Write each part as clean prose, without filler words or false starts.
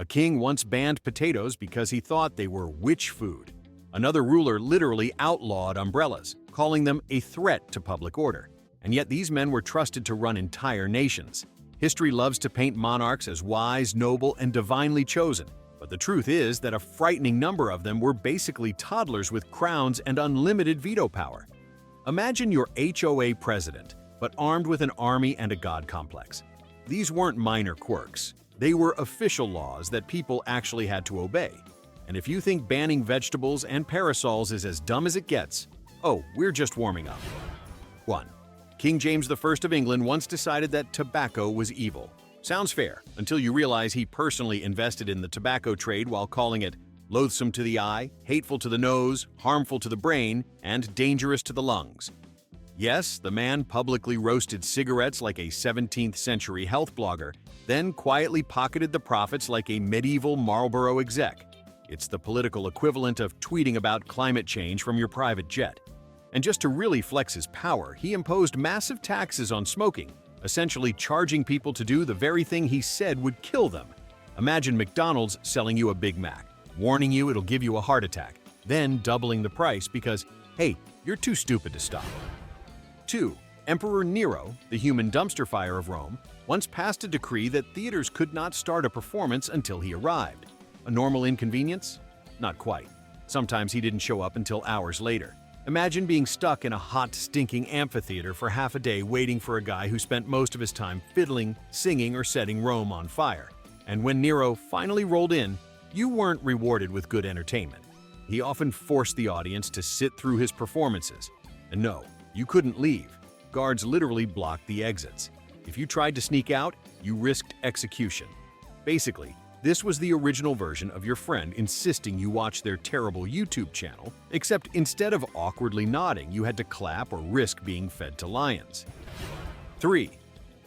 A king once banned potatoes because he thought they were witch food. Another ruler literally outlawed umbrellas, calling them a threat to public order. And yet these men were trusted to run entire nations. History loves to paint monarchs as wise, noble, and divinely chosen. But the truth is that a frightening number of them were basically toddlers with crowns and unlimited veto power. Imagine your HOA president, but armed with an army and a god complex. These weren't minor quirks. They were official laws that people actually had to obey. And if you think banning vegetables and parasols is as dumb as it gets, oh, we're just warming up. 1. King James I of England once decided that tobacco was evil. Sounds fair, until you realize he personally invested in the tobacco trade while calling it loathsome to the eye, hateful to the nose, harmful to the brain, and dangerous to the lungs. Yes, the man publicly roasted cigarettes like a 17th century health blogger, then quietly pocketed the profits like a medieval Marlboro exec. It's the political equivalent of tweeting about climate change from your private jet. And just to really flex his power, he imposed massive taxes on smoking, essentially charging people to do the very thing he said would kill them. Imagine McDonald's selling you a Big Mac, warning you it'll give you a heart attack, then doubling the price because, hey, you're too stupid to stop. 2. Emperor Nero, the human dumpster fire of Rome, once passed a decree that theaters could not start a performance until he arrived. A normal inconvenience? Not quite. Sometimes he didn't show up until hours later. Imagine being stuck in a hot, stinking amphitheater for half a day waiting for a guy who spent most of his time fiddling, singing, or setting Rome on fire. And when Nero finally rolled in, you weren't rewarded with good entertainment. He often forced the audience to sit through his performances. And no, you couldn't leave. Guards literally blocked the exits. If you tried to sneak out, you risked execution. Basically, this was the original version of your friend insisting you watch their terrible YouTube channel, except instead of awkwardly nodding, you had to clap or risk being fed to lions. 3.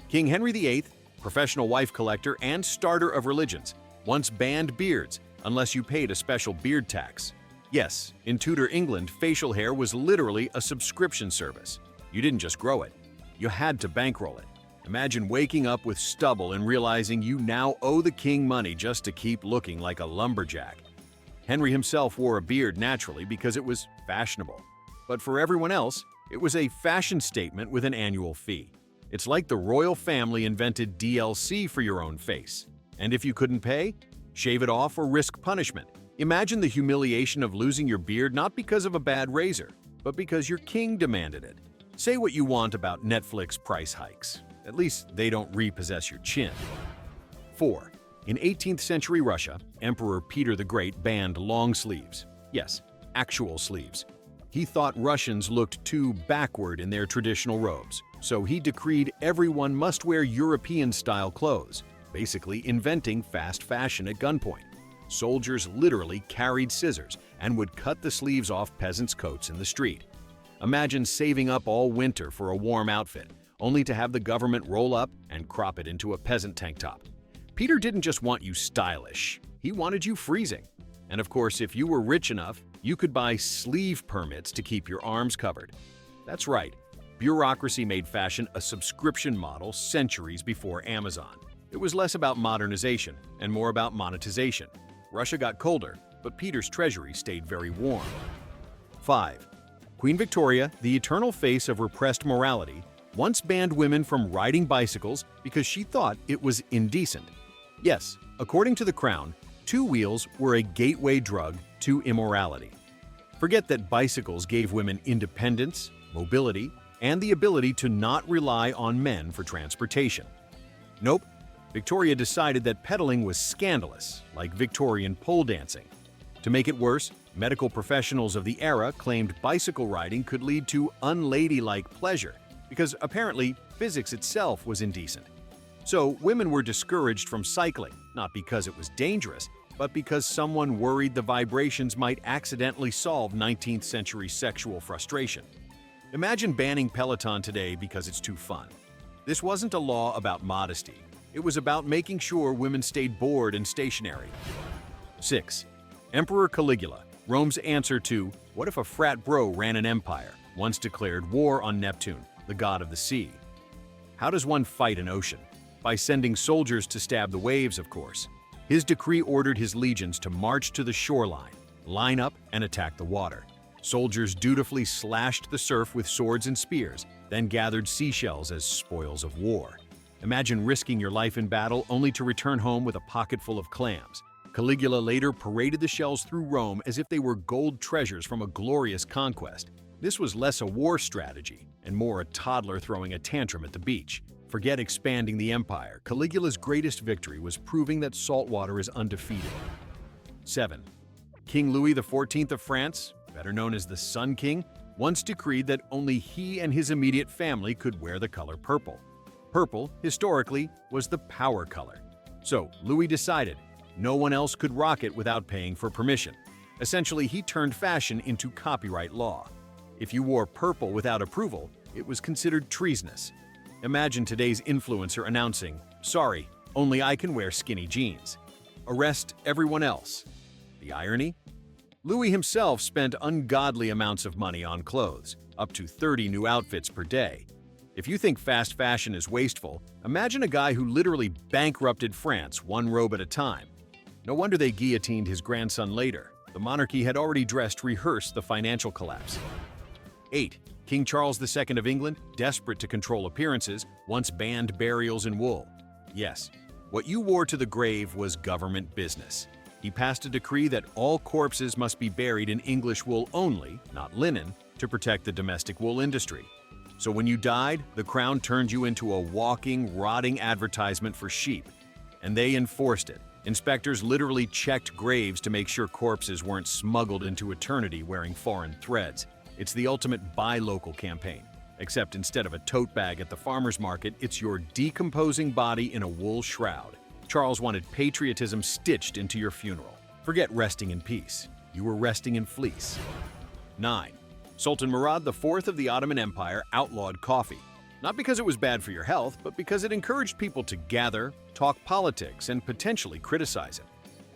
King Henry VIII, professional wife collector and starter of religions, once banned beards unless you paid a special beard tax. Yes, in Tudor England, facial hair was literally a subscription service. You didn't just grow it, you had to bankroll it. Imagine waking up with stubble and realizing you now owe the king money just to keep looking like a lumberjack. Henry himself wore a beard naturally because it was fashionable. But for everyone else, it was a fashion statement with an annual fee. It's like the royal family invented DLC for your own face. And if you couldn't pay, shave it off or risk punishment. Imagine the humiliation of losing your beard not because of a bad razor, but because your king demanded it. Say what you want about Netflix price hikes. At least they don't repossess your chin. 4. In 18th century Russia, Emperor Peter the Great banned long sleeves. Yes, actual sleeves. He thought Russians looked too backward in their traditional robes, so he decreed everyone must wear European-style clothes, basically inventing fast fashion at gunpoint. Soldiers literally carried scissors and would cut the sleeves off peasants' coats in the street. Imagine saving up all winter for a warm outfit, only to have the government roll up and crop it into a peasant tank top. Peter didn't just want you stylish, he wanted you freezing. And of course, if you were rich enough, you could buy sleeve permits to keep your arms covered. That's right, bureaucracy made fashion a subscription model centuries before Amazon. It was less about modernization and more about monetization. Russia got colder, but Peter's treasury stayed very warm. 5. Queen Victoria, the eternal face of repressed morality, once banned women from riding bicycles because she thought it was indecent. Yes, according to the Crown, two wheels were a gateway drug to immorality. Forget that bicycles gave women independence, mobility, and the ability to not rely on men for transportation. Nope, Victoria decided that pedaling was scandalous, like Victorian pole dancing. To make it worse, medical professionals of the era claimed bicycle riding could lead to unladylike pleasure, because apparently physics itself was indecent. So women were discouraged from cycling, not because it was dangerous, but because someone worried the vibrations might accidentally solve 19th century sexual frustration. Imagine banning Peloton today because it's too fun. This wasn't a law about modesty. It was about making sure women stayed bored and stationary. 6. Emperor Caligula, Rome's answer to "What if a frat bro ran an empire?" once declared war on Neptune, the god of the sea. How does one fight an ocean? By sending soldiers to stab the waves, of course. His decree ordered his legions to march to the shoreline, line up, and attack the water. Soldiers dutifully slashed the surf with swords and spears, then gathered seashells as spoils of war. Imagine risking your life in battle only to return home with a pocket full of clams. Caligula later paraded the shells through Rome as if they were gold treasures from a glorious conquest. This was less a war strategy and more a toddler throwing a tantrum at the beach. Forget expanding the empire. Caligula's greatest victory was proving that salt water is undefeated. 7. King Louis XIV of France, better known as the Sun King, once decreed that only he and his immediate family could wear the color purple. Purple, historically, was the power color. So Louis decided no one else could rock it without paying for permission. Essentially, he turned fashion into copyright law. If you wore purple without approval, it was considered treasonous. Imagine today's influencer announcing, "Sorry, only I can wear skinny jeans. Arrest everyone else." The irony? Louis himself spent ungodly amounts of money on clothes, up to 30 new outfits per day. If you think fast fashion is wasteful, imagine a guy who literally bankrupted France one robe at a time. No wonder they guillotined his grandson later. The monarchy had already rehearsed the financial collapse. 8. King Charles II of England, desperate to control appearances, once banned burials in wool. Yes, what you wore to the grave was government business. He passed a decree that all corpses must be buried in English wool only, not linen, to protect the domestic wool industry. So when you died, the crown turned you into a walking, rotting advertisement for sheep. And they enforced it. Inspectors literally checked graves to make sure corpses weren't smuggled into eternity wearing foreign threads. It's the ultimate buy local campaign. Except instead of a tote bag at the farmer's market, it's your decomposing body in a wool shroud. Charles wanted patriotism stitched into your funeral. Forget resting in peace. You were resting in fleece. 9. Sultan Murad IV of the Ottoman Empire outlawed coffee. Not because it was bad for your health, but because it encouraged people to gather, talk politics, and potentially criticize it.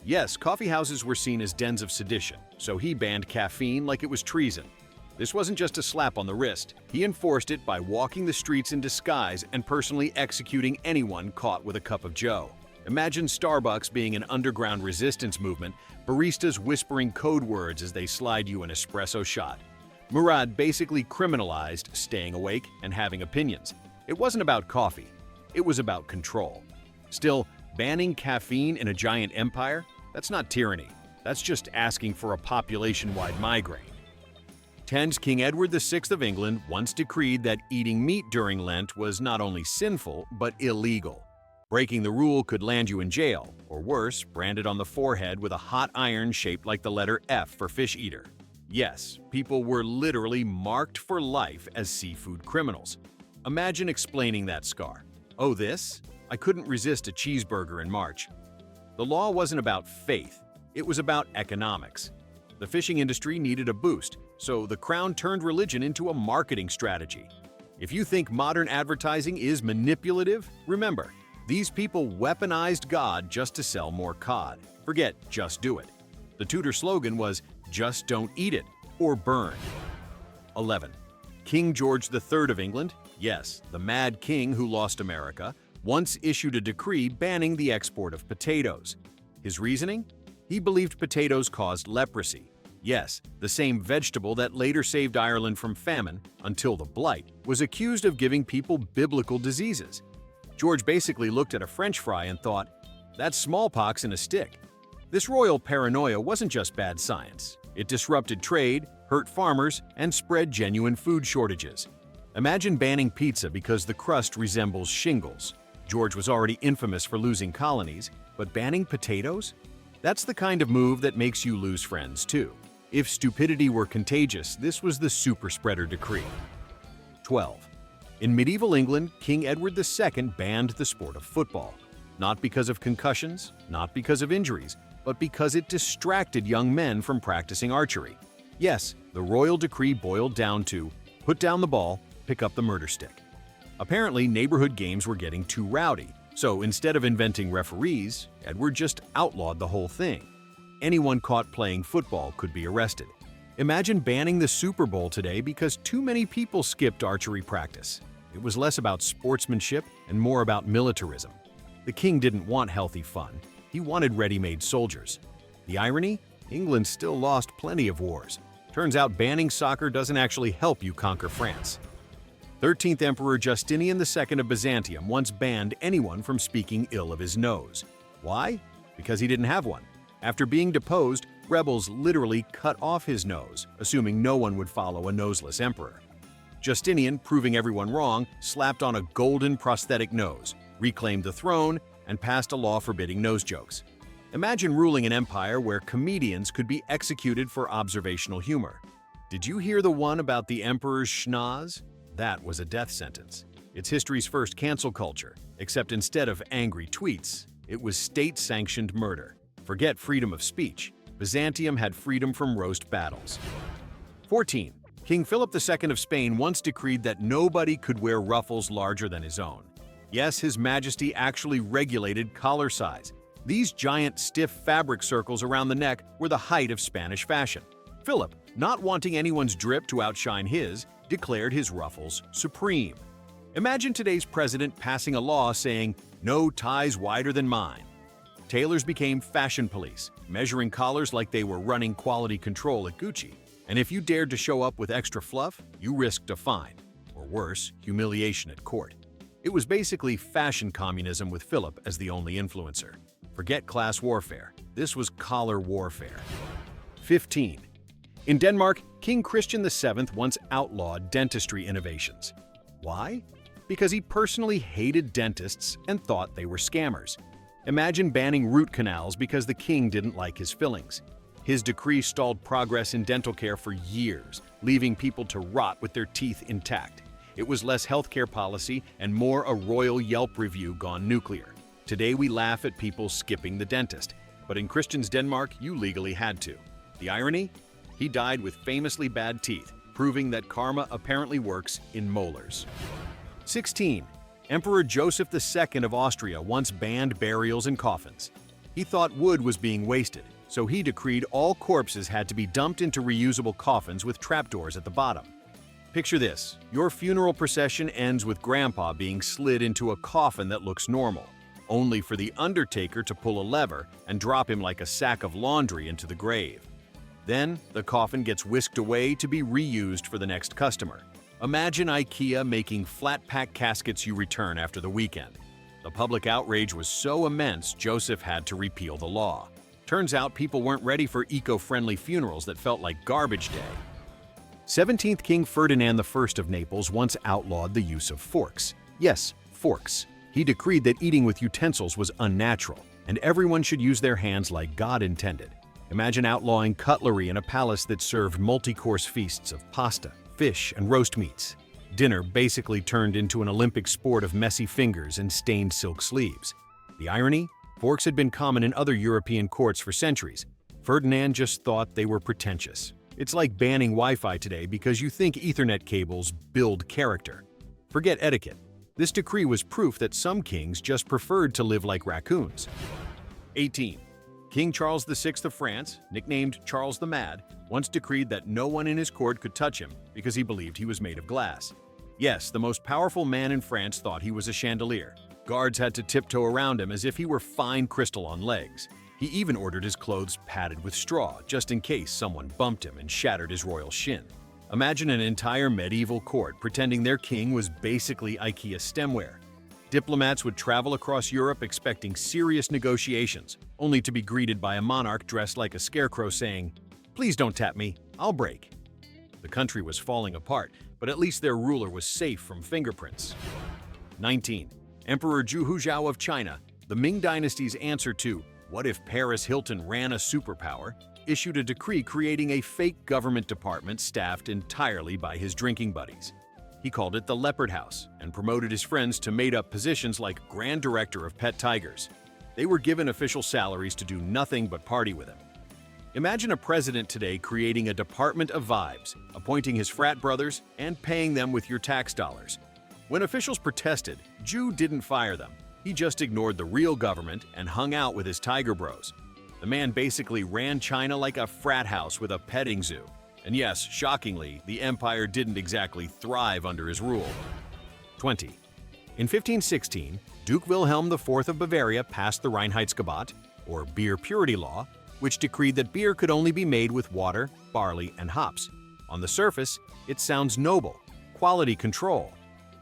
Yes, coffee houses were seen as dens of sedition, so he banned caffeine like it was treason. This wasn't just a slap on the wrist. He enforced it by walking the streets in disguise and personally executing anyone caught with a cup of joe. Imagine Starbucks being an underground resistance movement, baristas whispering code words as they slide you an espresso shot. Murad basically criminalized staying awake and having opinions. It wasn't about coffee. It was about control. Still, banning caffeine in a giant empire? That's not tyranny. That's just asking for a population-wide migraine. 10's King Edward VI of England once decreed that eating meat during Lent was not only sinful, but illegal. Breaking the rule could land you in jail, or worse, branded on the forehead with a hot iron shaped like the letter F for fish eater. Yes, people were literally marked for life as seafood criminals. Imagine explaining that scar. Oh, this? I couldn't resist a cheeseburger in March. The law wasn't about faith, it was about economics. The fishing industry needed a boost, so the crown turned religion into a marketing strategy. If you think modern advertising is manipulative, remember, these people weaponized God just to sell more cod. Forget "just do it." The Tudor slogan was "just don't eat it" or burn. 11. King George III of England, yes, the Mad King who lost America, once issued a decree banning the export of potatoes. His reasoning? He believed potatoes caused leprosy. Yes, the same vegetable that later saved Ireland from famine, until the Blight, was accused of giving people biblical diseases. George basically looked at a French fry and thought, "That's smallpox in a stick." This royal paranoia wasn't just bad science. It disrupted trade, hurt farmers, and spread genuine food shortages. Imagine banning pizza because the crust resembles shingles. George was already infamous for losing colonies, but banning potatoes? That's the kind of move that makes you lose friends, too. If stupidity were contagious, this was the super spreader decree. 12. In medieval England, King Edward II banned the sport of football. Not because of concussions, not because of injuries, but because it distracted young men from practicing archery. Yes, the royal decree boiled down to put down the ball, pick up the murder stick. Apparently, neighborhood games were getting too rowdy, so instead of inventing referees, Edward just outlawed the whole thing. Anyone caught playing football could be arrested. Imagine banning the Super Bowl today because too many people skipped archery practice. It was less about sportsmanship and more about militarism. The king didn't want healthy fun. He wanted ready-made soldiers. The irony? England still lost plenty of wars. Turns out banning soccer doesn't actually help you conquer France. 13th Emperor Justinian II of Byzantium once banned anyone from speaking ill of his nose. Why? Because he didn't have one. After being deposed, rebels literally cut off his nose, assuming no one would follow a noseless emperor. Justinian, proving everyone wrong, slapped on a golden prosthetic nose, reclaimed the throne, and passed a law forbidding nose jokes. Imagine ruling an empire where comedians could be executed for observational humor. Did you hear the one about the emperor's schnoz? That was a death sentence. It's history's first cancel culture, except instead of angry tweets, it was state-sanctioned murder. Forget freedom of speech. Byzantium had freedom from roast battles. 14. King Philip II of Spain once decreed that nobody could wear ruffles larger than his own. Yes, His Majesty actually regulated collar size. These giant, stiff fabric circles around the neck were the height of Spanish fashion. Philip, not wanting anyone's drip to outshine his, declared his ruffles supreme. Imagine today's president passing a law saying, "No ties wider than mine." Tailors became fashion police, measuring collars like they were running quality control at Gucci. And if you dared to show up with extra fluff, you risked a fine, or worse, humiliation at court. It was basically fashion communism with Philip as the only influencer. Forget class warfare. This was collar warfare. 15. In Denmark, King Christian VII once outlawed dentistry innovations. Why? Because he personally hated dentists and thought they were scammers. Imagine banning root canals because the king didn't like his fillings. His decree stalled progress in dental care for years, leaving people to rot with their teeth intact. It was less healthcare policy and more a royal Yelp review gone nuclear. Today we laugh at people skipping the dentist, but in Christian's Denmark, you legally had to. The irony? He died with famously bad teeth, proving that karma apparently works in molars. 16. Emperor Joseph II of Austria once banned burials in coffins. He thought wood was being wasted, so he decreed all corpses had to be dumped into reusable coffins with trapdoors at the bottom. Picture this: your funeral procession ends with Grandpa being slid into a coffin that looks normal, only for the undertaker to pull a lever and drop him like a sack of laundry into the grave. Then, the coffin gets whisked away to be reused for the next customer. Imagine IKEA making flat-pack caskets you return after the weekend. The public outrage was so immense, Joseph had to repeal the law. Turns out people weren't ready for eco-friendly funerals that felt like garbage day. 17th King Ferdinand I of Naples once outlawed the use of forks. Yes, forks. He decreed that eating with utensils was unnatural, and everyone should use their hands like God intended. Imagine outlawing cutlery in a palace that served multi-course feasts of pasta, fish, and roast meats. Dinner basically turned into an Olympic sport of messy fingers and stained silk sleeves. The irony? Forks had been common in other European courts for centuries. Ferdinand just thought they were pretentious. It's like banning Wi-Fi today because you think Ethernet cables build character. Forget etiquette. This decree was proof that some kings just preferred to live like raccoons. 18. King Charles VI of France, nicknamed Charles the Mad, once decreed that no one in his court could touch him because he believed he was made of glass. Yes, the most powerful man in France thought he was a chandelier. Guards had to tiptoe around him as if he were fine crystal on legs. He even ordered his clothes padded with straw, just in case someone bumped him and shattered his royal shin. Imagine an entire medieval court pretending their king was basically IKEA stemware. Diplomats would travel across Europe expecting serious negotiations, only to be greeted by a monarch dressed like a scarecrow saying, "Please don't tap me, I'll break." The country was falling apart, but at least their ruler was safe from fingerprints. 19. Emperor Zhu Huzhao of China, the Ming Dynasty's answer to "What if Paris Hilton ran a superpower?" issued a decree creating a fake government department staffed entirely by his drinking buddies. He called it the Leopard House and promoted his friends to made-up positions like Grand Director of Pet Tigers. They were given official salaries to do nothing but party with him. Imagine a president today creating a department of vibes, appointing his frat brothers, and paying them with your tax dollars. When officials protested, Zhu didn't fire them. He just ignored the real government and hung out with his tiger bros. The man basically ran China like a frat house with a petting zoo. And yes, shockingly, the empire didn't exactly thrive under his rule. 20. In 1516, Duke Wilhelm IV of Bavaria passed the Reinheitsgebot, or beer purity law, which decreed that beer could only be made with water, barley, and hops. On the surface, it sounds noble, quality control.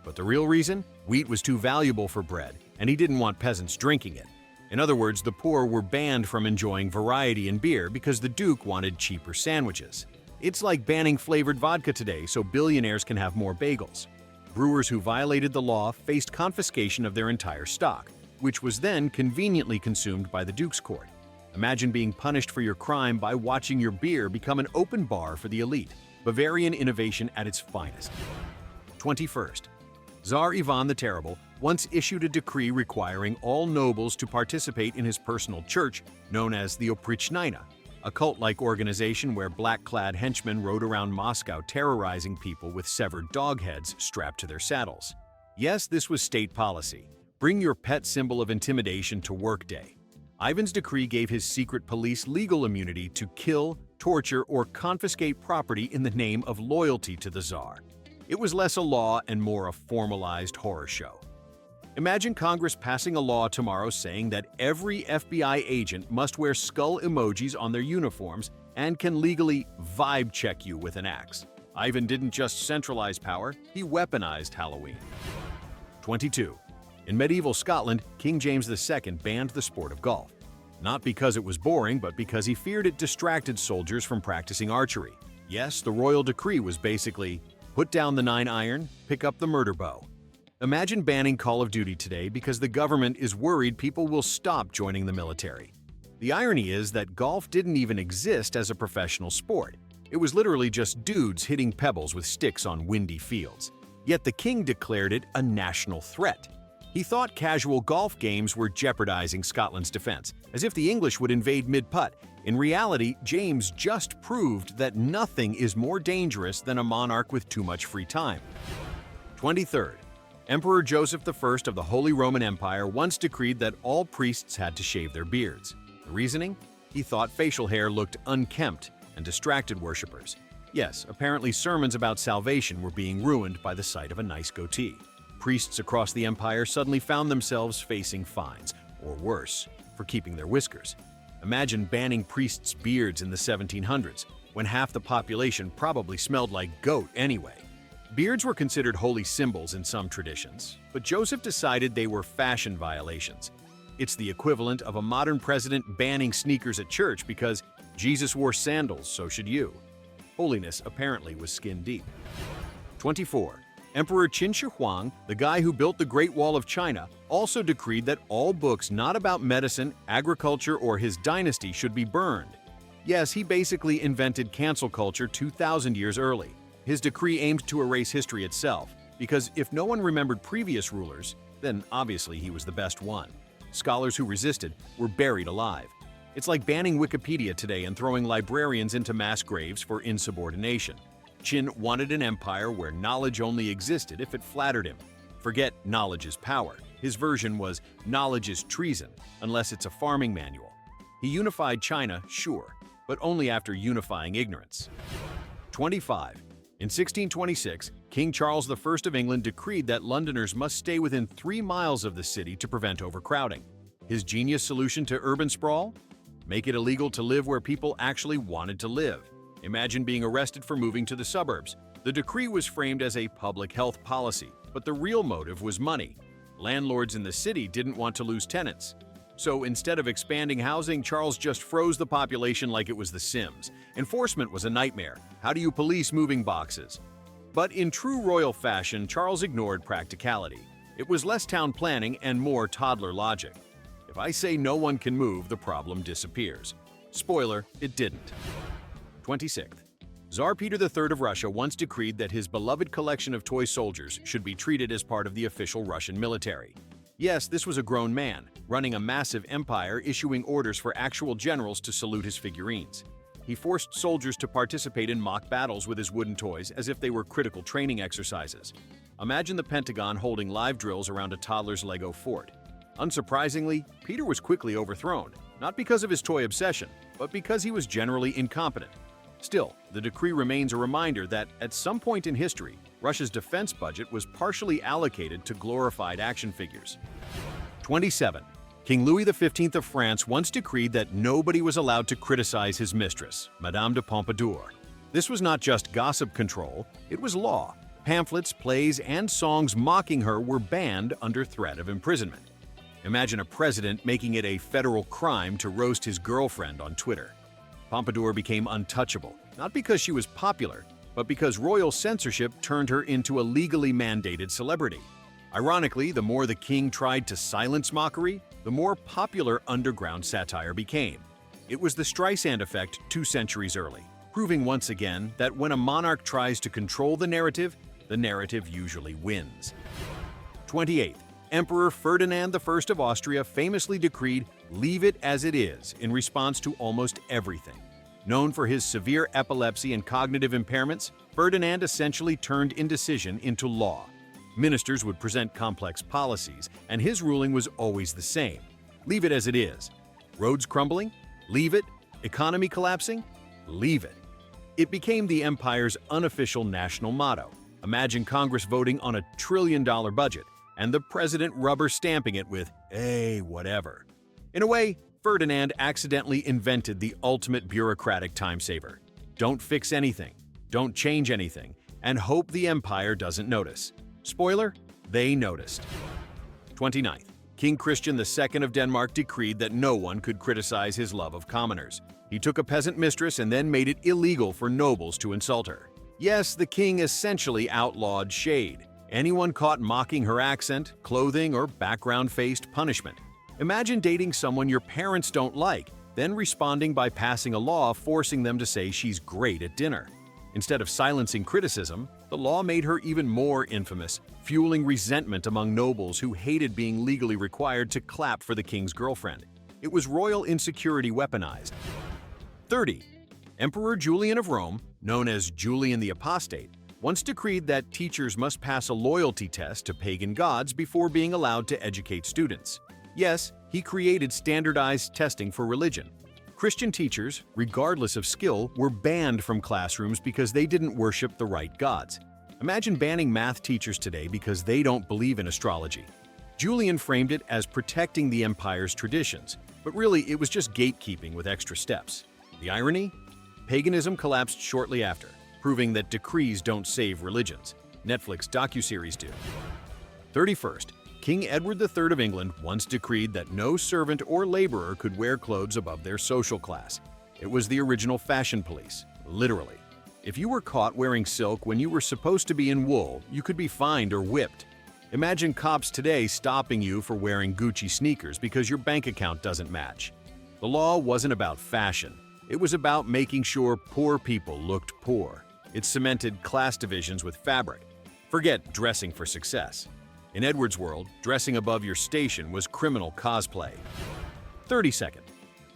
But the real reason? Wheat was too valuable for bread, and he didn't want peasants drinking it. In other words, the poor were banned from enjoying variety in beer because the Duke wanted cheaper sandwiches. It's like banning flavored vodka today so billionaires can have more bagels. Brewers who violated the law faced confiscation of their entire stock, which was then conveniently consumed by the Duke's court. Imagine being punished for your crime by watching your beer become an open bar for the elite. Bavarian innovation at its finest. 21st. Tsar Ivan the Terrible once issued a decree requiring all nobles to participate in his personal church, known as the Oprichnina, a cult-like organization where black-clad henchmen rode around Moscow terrorizing people with severed dog heads strapped to their saddles. Yes, this was state policy. Bring your pet symbol of intimidation to work day. Ivan's decree gave his secret police legal immunity to kill, torture, or confiscate property in the name of loyalty to the Tsar. It was less a law and more a formalized horror show. Imagine Congress passing a law tomorrow saying that every FBI agent must wear skull emojis on their uniforms and can legally vibe check you with an axe. Ivan didn't just centralize power, he weaponized Halloween. 22. In medieval Scotland, King James II banned the sport of golf. Not because it was boring, but because he feared it distracted soldiers from practicing archery. Yes, the royal decree was basically, put down the 9-iron, pick up the murder bow. Imagine banning Call of Duty today because the government is worried people will stop joining the military. The irony is that golf didn't even exist as a professional sport. It was literally just dudes hitting pebbles with sticks on windy fields. Yet the king declared it a national threat. He thought casual golf games were jeopardizing Scotland's defense, as if the English would invade mid-putt. In reality, James just proved that nothing is more dangerous than a monarch with too much free time. 23rd. Emperor Joseph I of the Holy Roman Empire once decreed that all priests had to shave their beards. The reasoning? He thought facial hair looked unkempt and distracted worshippers. Yes, apparently sermons about salvation were being ruined by the sight of a nice goatee. Priests across the empire suddenly found themselves facing fines, or worse, for keeping their whiskers. Imagine banning priests' beards in the 1700s, when half the population probably smelled like goat anyway. Beards were considered holy symbols in some traditions, but Joseph decided they were fashion violations. It's the equivalent of a modern president banning sneakers at church because Jesus wore sandals, so should you. Holiness apparently was skin deep. 24. Emperor Qin Shi Huang, the guy who built the Great Wall of China, also decreed that all books not about medicine, agriculture, or his dynasty should be burned. Yes, he basically invented cancel culture 2,000 years early. His decree aimed to erase history itself, because if no one remembered previous rulers, then obviously he was the best one. Scholars who resisted were buried alive. It's like banning Wikipedia today and throwing librarians into mass graves for insubordination. Qin wanted an empire where knowledge only existed if it flattered him. Forget knowledge is power. His version was knowledge is treason, unless it's a farming manual. He unified China, sure, but only after unifying ignorance. 25. In 1626, King Charles I of England decreed that Londoners must stay within 3 miles of the city to prevent overcrowding. His genius solution to urban sprawl? Make it illegal to live where people actually wanted to live. Imagine being arrested for moving to the suburbs. The decree was framed as a public health policy, but the real motive was money. Landlords in the city didn't want to lose tenants. So instead of expanding housing, Charles just froze the population like it was The Sims. Enforcement was a nightmare. How do you police moving boxes? But in true royal fashion, Charles ignored practicality. It was less town planning and more toddler logic. If I say no one can move, the problem disappears. Spoiler, it didn't. 26th. Tsar Peter III of Russia once decreed that his beloved collection of toy soldiers should be treated as part of the official Russian military. Yes, this was a grown man, running a massive empire, issuing orders for actual generals to salute his figurines. He forced soldiers to participate in mock battles with his wooden toys as if they were critical training exercises. Imagine the Pentagon holding live drills around a toddler's Lego fort. Unsurprisingly, Peter was quickly overthrown, not because of his toy obsession, but because he was generally incompetent. Still, the decree remains a reminder that, at some point in history, Russia's defense budget was partially allocated to glorified action figures. 27. King Louis XV of France once decreed that nobody was allowed to criticize his mistress, Madame de Pompadour. This was not just gossip control, it was law. Pamphlets, plays, and songs mocking her were banned under threat of imprisonment. Imagine a president making it a federal crime to roast his girlfriend on Twitter. Pompadour became untouchable, not because she was popular, but because royal censorship turned her into a legally mandated celebrity. Ironically, the more the king tried to silence mockery, the more popular underground satire became. It was the Streisand effect 2 centuries early, proving once again that when a monarch tries to control the narrative usually wins. 28th. Emperor Ferdinand I of Austria famously decreed, "Leave it as it is," in response to almost everything. Known for his severe epilepsy and cognitive impairments, Ferdinand essentially turned indecision into law. Ministers would present complex policies, and his ruling was always the same. Leave it as it is. Roads crumbling? Leave it. Economy collapsing? Leave it. It became the empire's unofficial national motto. Imagine Congress voting on a $1 trillion budget, and the president rubber stamping it with, "Hey, whatever." In a way, Ferdinand accidentally invented the ultimate bureaucratic time-saver. Don't fix anything, don't change anything, and hope the empire doesn't notice. Spoiler, they noticed. 29th. King Christian II of Denmark decreed that no one could criticize his love of commoners. He took a peasant mistress and then made it illegal for nobles to insult her. Yes, the king essentially outlawed shade. Anyone caught mocking her accent, clothing, or background faced punishment. Imagine dating someone your parents don't like, then responding by passing a law forcing them to say she's great at dinner. Instead of silencing criticism, the law made her even more infamous, fueling resentment among nobles who hated being legally required to clap for the king's girlfriend. It was royal insecurity weaponized. 30. Emperor Julian of Rome, known as Julian the Apostate, once decreed that teachers must pass a loyalty test to pagan gods before being allowed to educate students. Yes, he created standardized testing for religion. Christian teachers, regardless of skill, were banned from classrooms because they didn't worship the right gods. Imagine banning math teachers today because they don't believe in astrology. Julian framed it as protecting the empire's traditions, but really it was just gatekeeping with extra steps. The irony? Paganism collapsed shortly after, proving that decrees don't save religions. Netflix docuseries do. 31st. King Edward III of England once decreed that no servant or laborer could wear clothes above their social class. It was the original fashion police, literally. If you were caught wearing silk when you were supposed to be in wool, you could be fined or whipped. Imagine cops today stopping you for wearing Gucci sneakers because your bank account doesn't match. The law wasn't about fashion. It was about making sure poor people looked poor. It cemented class divisions with fabric. Forget dressing for success. In Edward's world, dressing above your station was criminal cosplay. 32nd.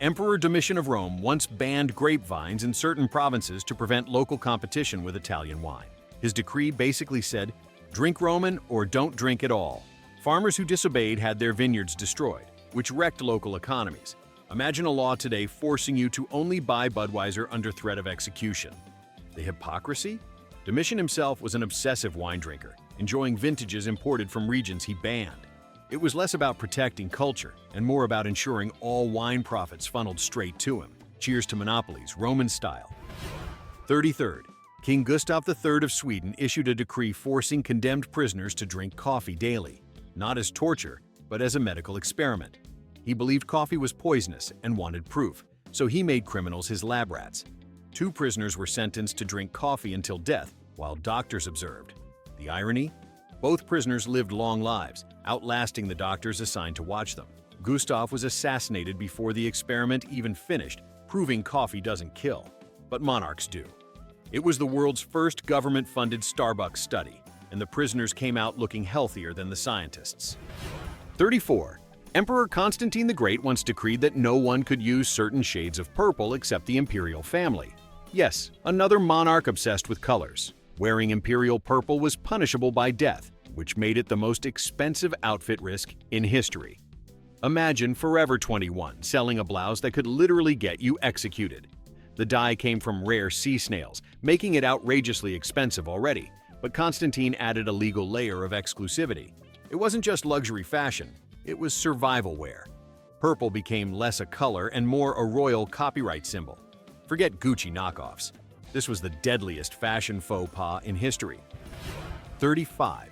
Emperor Domitian of Rome once banned grapevines in certain provinces to prevent local competition with Italian wine. His decree basically said, "Drink Roman or don't drink at all." Farmers who disobeyed had their vineyards destroyed, which wrecked local economies. Imagine a law today forcing you to only buy Budweiser under threat of execution. The hypocrisy? Domitian himself was an obsessive wine drinker, enjoying vintages imported from regions he banned. It was less about protecting culture and more about ensuring all wine profits funneled straight to him. Cheers to monopolies, Roman style. 33rd. King Gustav III of Sweden issued a decree forcing condemned prisoners to drink coffee daily, not as torture, but as a medical experiment. He believed coffee was poisonous and wanted proof, so he made criminals his lab rats. 2 prisoners were sentenced to drink coffee until death, while doctors observed. The irony? Both prisoners lived long lives, outlasting the doctors assigned to watch them. Gustav was assassinated before the experiment even finished, proving coffee doesn't kill, but monarchs do. It was the world's first government-funded Starbucks study, and the prisoners came out looking healthier than the scientists. 34. Emperor Constantine the Great once decreed that no one could use certain shades of purple except the imperial family. Yes, another monarch obsessed with colors. Wearing imperial purple was punishable by death, which made it the most expensive outfit risk in history. Imagine Forever 21 selling a blouse that could literally get you executed. The dye came from rare sea snails, making it outrageously expensive already, but Constantine added a legal layer of exclusivity. It wasn't just luxury fashion, it was survival wear. Purple became less a color and more a royal copyright symbol. Forget Gucci knockoffs. This was the deadliest fashion faux pas in history. 35.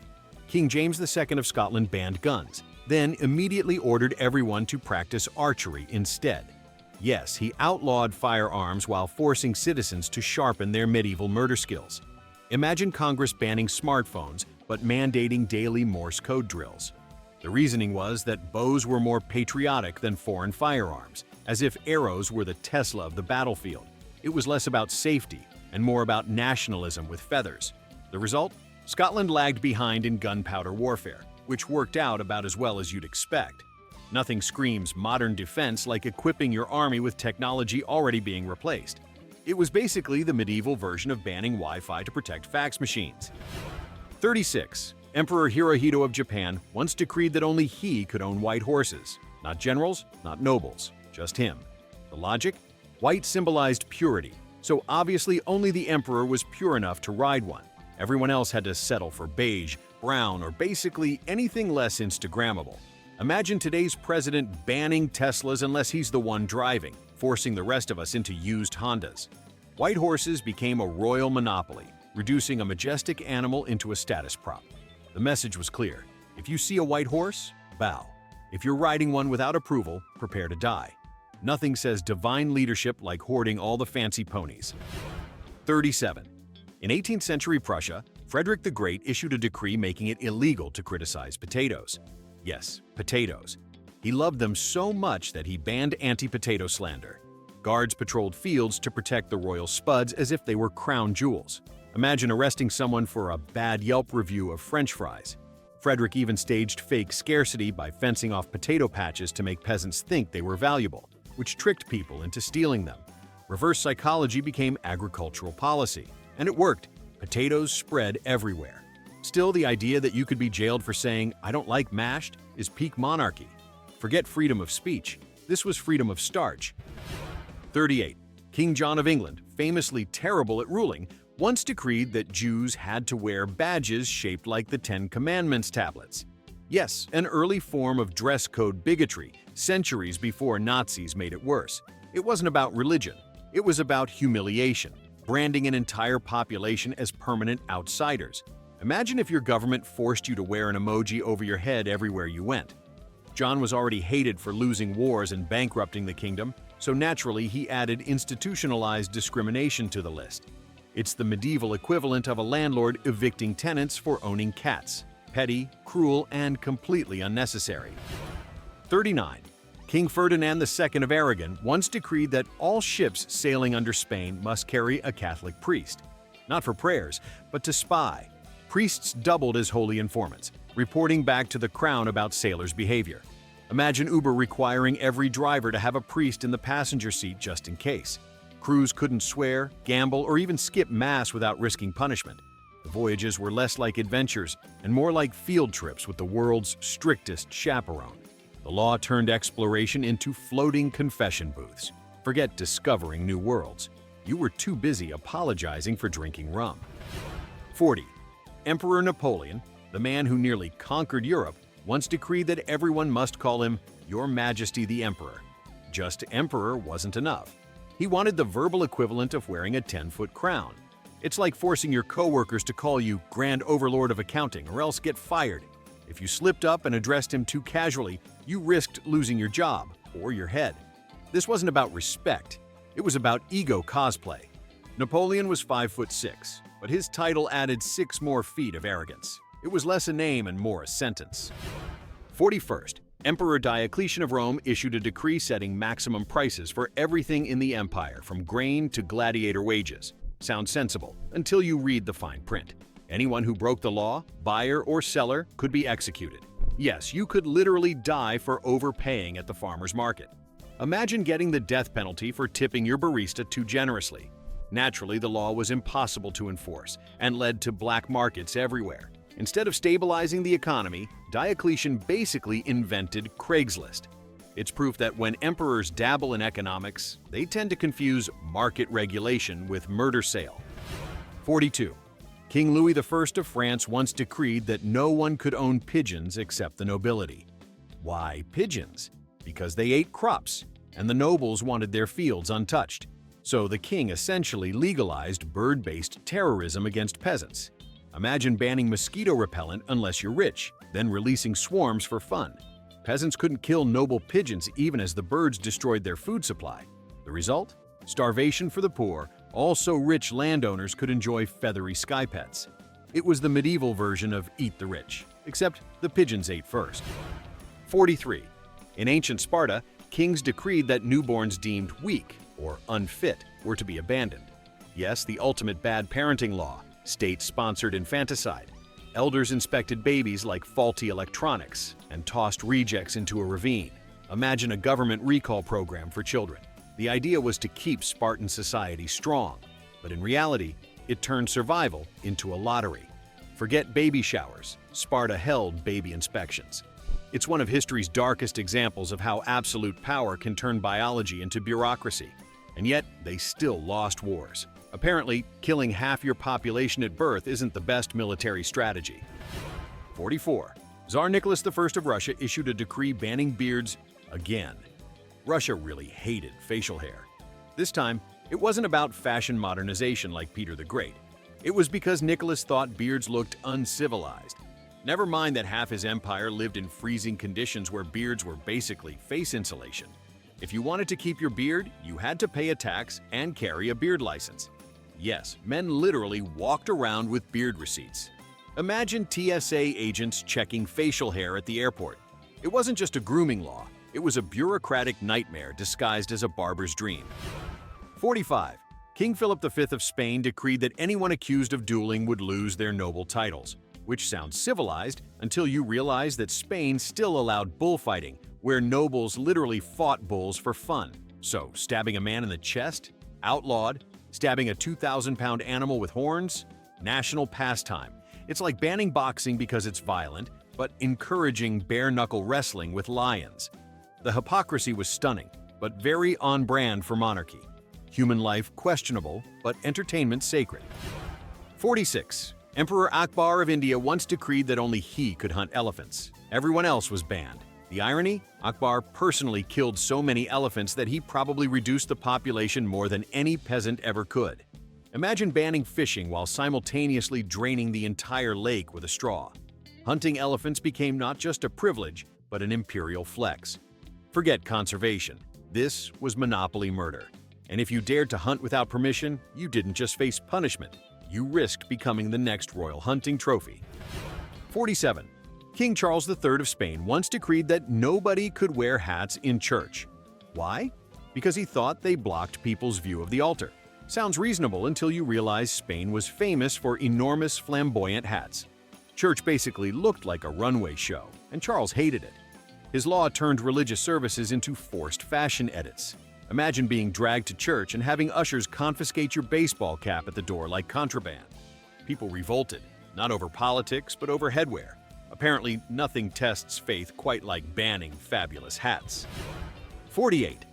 King James II of Scotland banned guns, then immediately ordered everyone to practice archery instead. Yes, he outlawed firearms while forcing citizens to sharpen their medieval murder skills. Imagine Congress banning smartphones but mandating daily Morse code drills. The reasoning was that bows were more patriotic than foreign firearms, as if arrows were the Tesla of the battlefield. It was less about safety and more about nationalism with feathers. The result? Scotland lagged behind in gunpowder warfare, which worked out about as well as you'd expect. Nothing screams modern defense like equipping your army with technology already being replaced. It was basically the medieval version of banning Wi-Fi to protect fax machines. 36. Emperor Hirohito of Japan once decreed that only he could own white horses. Not generals, not nobles, just him. The logic? White symbolized purity, so obviously only the emperor was pure enough to ride one. Everyone else had to settle for beige, brown, or basically anything less Instagrammable. Imagine today's president banning Teslas unless he's the one driving, forcing the rest of us into used Hondas. White horses became a royal monopoly, reducing a majestic animal into a status prop. The message was clear. If you see a white horse, bow. If you're riding one without approval, prepare to die. Nothing says divine leadership like hoarding all the fancy ponies. 37. In 18th century Prussia, Frederick the Great issued a decree making it illegal to criticize potatoes. Yes, potatoes. He loved them so much that he banned anti-potato slander. Guards patrolled fields to protect the royal spuds as if they were crown jewels. Imagine arresting someone for a bad Yelp review of French fries. Frederick even staged fake scarcity by fencing off potato patches to make peasants think they were valuable, which tricked people into stealing them. Reverse psychology became agricultural policy, and it worked. Potatoes spread everywhere. Still, the idea that you could be jailed for saying, "I don't like mashed," is peak monarchy. Forget freedom of speech. This was freedom of starch. 38. King John of England, famously terrible at ruling, once decreed that Jews had to wear badges shaped like the Ten Commandments tablets. Yes, an early form of dress code bigotry, centuries before Nazis made it worse. It wasn't about religion. It was about humiliation, branding an entire population as permanent outsiders. Imagine if your government forced you to wear an emoji over your head everywhere you went. John was already hated for losing wars and bankrupting the kingdom, so naturally he added institutionalized discrimination to the list. It's the medieval equivalent of a landlord evicting tenants for owning cats. Petty, cruel, and completely unnecessary. 39. King Ferdinand II of Aragon once decreed that all ships sailing under Spain must carry a Catholic priest. Not for prayers, but to spy. Priests doubled as holy informants, reporting back to the crown about sailors' behavior. Imagine Uber requiring every driver to have a priest in the passenger seat just in case. Crews couldn't swear, gamble, or even skip mass without risking punishment. The voyages were less like adventures and more like field trips with the world's strictest chaperone. The law turned exploration into floating confession booths. Forget discovering new worlds. You were too busy apologizing for drinking rum. 40. Emperor Napoleon, the man who nearly conquered Europe, once decreed that everyone must call him Your Majesty the Emperor. Just emperor wasn't enough. He wanted the verbal equivalent of wearing a 10-foot crown. It's like forcing your coworkers to call you Grand Overlord of Accounting or else get fired. If you slipped up and addressed him too casually, you risked losing your job or your head. This wasn't about respect. It was about ego cosplay. Napoleon was 5'6", but his title added 6 more feet of arrogance. It was less a name and more a sentence. 41st. Emperor Diocletian of Rome issued a decree setting maximum prices for everything in the empire, from grain to gladiator wages. Sounds sensible, until you read the fine print. Anyone who broke the law, buyer or seller, could be executed. Yes, you could literally die for overpaying at the farmer's market. Imagine getting the death penalty for tipping your barista too generously. Naturally, the law was impossible to enforce and led to black markets everywhere. Instead of stabilizing the economy, Diocletian basically invented Craigslist. It's proof that when emperors dabble in economics, they tend to confuse market regulation with murder sale. 42. King Louis I of France once decreed that no one could own pigeons except the nobility. Why pigeons? Because they ate crops, and the nobles wanted their fields untouched. So the king essentially legalized bird-based terrorism against peasants. Imagine banning mosquito repellent unless you're rich, then releasing swarms for fun. Peasants couldn't kill noble pigeons even as the birds destroyed their food supply. The result? Starvation for the poor, all so rich landowners could enjoy feathery sky pets. It was the medieval version of Eat the Rich, except the pigeons ate first. 43. In ancient Sparta, kings decreed that newborns deemed weak or unfit were to be abandoned. Yes, the ultimate bad parenting law, state-sponsored infanticide. Elders inspected babies like faulty electronics and tossed rejects into a ravine. Imagine a government recall program for children. The idea was to keep Spartan society strong, but in reality, it turned survival into a lottery. Forget baby showers, Sparta held baby inspections. It's one of history's darkest examples of how absolute power can turn biology into bureaucracy. And yet, they still lost wars. Apparently, killing half your population at birth isn't the best military strategy. 44. Tsar Nicholas I of Russia issued a decree banning beards again. Russia really hated facial hair. This time, it wasn't about fashion modernization like Peter the Great. It was because Nicholas thought beards looked uncivilized. Never mind that half his empire lived in freezing conditions where beards were basically face insulation. If you wanted to keep your beard, you had to pay a tax and carry a beard license. Yes, men literally walked around with beard receipts. Imagine TSA agents checking facial hair at the airport. It wasn't just a grooming law, it was a bureaucratic nightmare disguised as a barber's dream. 45. King Philip V of Spain decreed that anyone accused of dueling would lose their noble titles, which sounds civilized until you realize that Spain still allowed bullfighting, where nobles literally fought bulls for fun. So, stabbing a man in the chest? Outlawed. Stabbing a 2,000-pound animal with horns? National pastime. It's like banning boxing because it's violent, but encouraging bare-knuckle wrestling with lions. The hypocrisy was stunning, but very on-brand for monarchy. Human life questionable, but entertainment sacred. 46. Emperor Akbar of India once decreed that only he could hunt elephants. Everyone else was banned. The irony? Akbar personally killed so many elephants that he probably reduced the population more than any peasant ever could. Imagine banning fishing while simultaneously draining the entire lake with a straw. Hunting elephants became not just a privilege, but an imperial flex. Forget conservation. This was monopoly murder. And if you dared to hunt without permission, you didn't just face punishment. You risked becoming the next royal hunting trophy. 47. King Charles III of Spain once decreed that nobody could wear hats in church. Why? Because he thought they blocked people's view of the altar. Sounds reasonable until you realize Spain was famous for enormous flamboyant hats. Church basically looked like a runway show, and Charles hated it. His law turned religious services into forced fashion edits. Imagine being dragged to church and having ushers confiscate your baseball cap at the door like contraband. People revolted, not over politics, but over headwear. Apparently, nothing tests faith quite like banning fabulous hats. 48.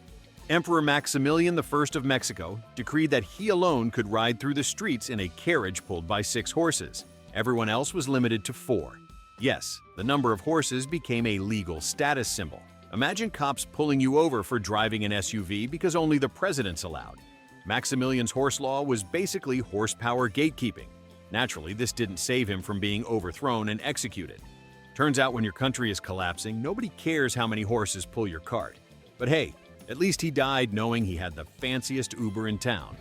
Emperor Maximilian I of Mexico decreed that he alone could ride through the streets in a carriage pulled by 6 horses. Everyone else was limited to 4. Yes, the number of horses became a legal status symbol. Imagine cops pulling you over for driving an SUV because only the president's allowed. Maximilian's horse law was basically horsepower gatekeeping. Naturally, this didn't save him from being overthrown and executed. Turns out when your country is collapsing, nobody cares how many horses pull your cart. But hey, at least he died knowing he had the fanciest Uber in town.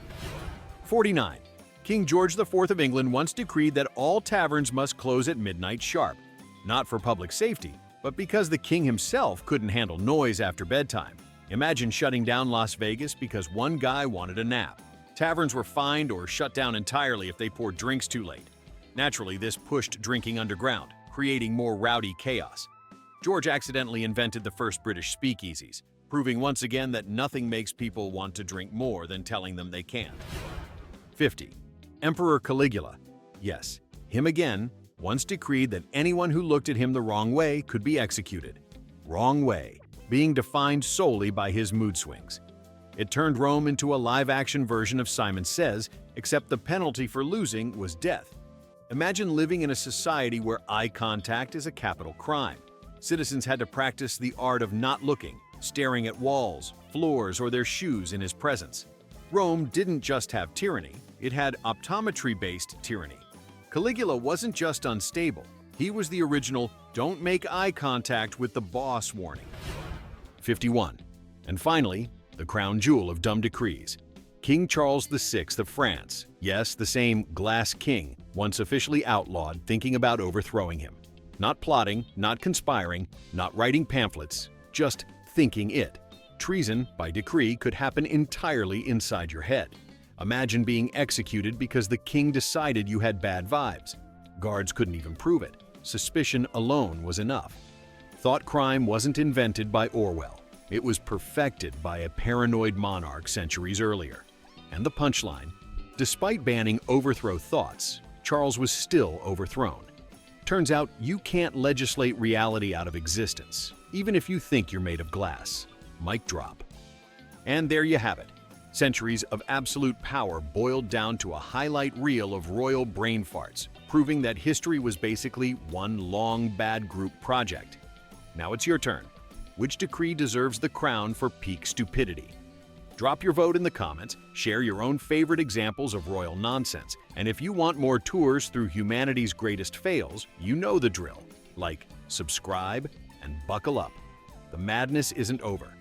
49. King George IV of England once decreed that all taverns must close at midnight sharp. Not for public safety, but because the king himself couldn't handle noise after bedtime. Imagine shutting down Las Vegas because one guy wanted a nap. Taverns were fined or shut down entirely if they poured drinks too late. Naturally, this pushed drinking underground, creating more rowdy chaos. George accidentally invented the first British speakeasies, proving once again that nothing makes people want to drink more than telling them they can't. 50. Emperor Caligula, yes, him again, once decreed that anyone who looked at him the wrong way could be executed. Wrong way, being defined solely by his mood swings. It turned Rome into a live-action version of Simon Says, except the penalty for losing was death. Imagine living in a society where eye contact is a capital crime. Citizens had to practice the art of not looking, staring at walls, floors, or their shoes in his presence. Rome didn't just have tyranny, it had optometry-based tyranny. Caligula wasn't just unstable, he was the original "don't make eye contact with the boss" warning. 51. And finally, the crown jewel of dumb decrees. King Charles VI of France, yes, the same glass king, once officially outlawed thinking about overthrowing him. Not plotting, not conspiring, not writing pamphlets, just thinking it. Treason, by decree, could happen entirely inside your head. Imagine being executed because the king decided you had bad vibes. Guards couldn't even prove it. Suspicion alone was enough. Thought crime wasn't invented by Orwell. It was perfected by a paranoid monarch centuries earlier. And the punchline: despite banning overthrow thoughts, Charles was still overthrown. Turns out you can't legislate reality out of existence, even if you think you're made of glass. Mic drop. And there you have it. Centuries of absolute power boiled down to a highlight reel of royal brain farts, proving that history was basically one long bad group project. Now it's your turn. Which decree deserves the crown for peak stupidity? Drop your vote in the comments, share your own favorite examples of royal nonsense, and if you want more tours through humanity's greatest fails, you know the drill. Like, subscribe, and buckle up. The madness isn't over.